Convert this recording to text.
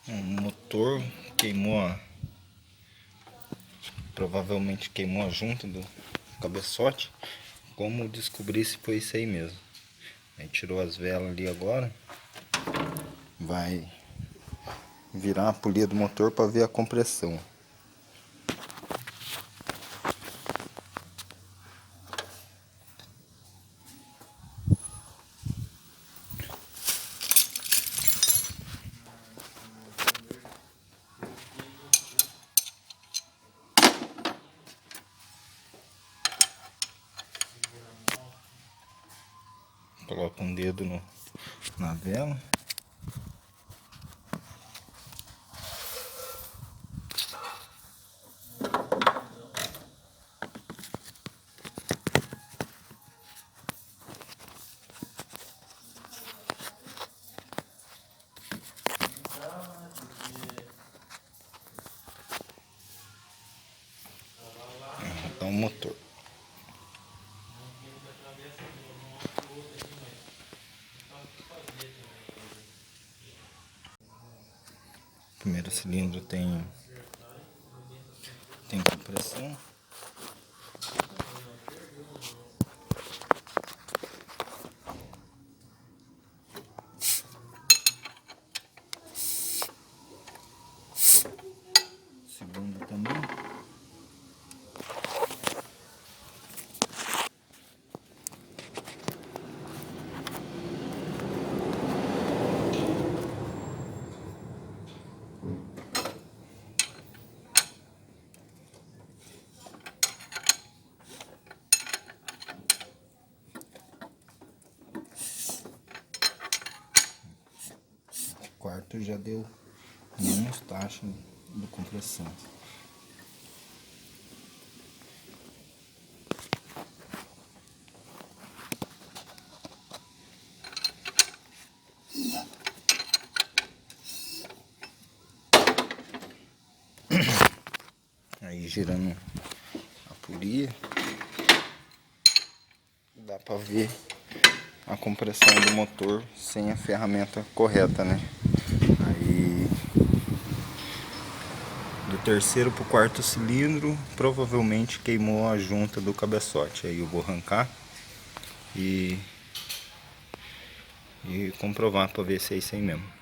O motor queimou, provavelmente queimou a junta do cabeçote. Como descobrir se foi isso aí mesmo? Aí tirou as velas ali agora. Vai virar a polia do motor para ver a compressão. Coloca um dedo na vela. Então o motor. O primeiro cilindro tem compressão. Segundo também. O quarto já deu menos taxa de compressão. Aí girando a polia, dá pra ver a compressão do motor sem a ferramenta correta, né? Aí do terceiro pro quarto cilindro provavelmente queimou a junta do cabeçote. Aí eu vou arrancar e comprovar para ver se é isso aí mesmo.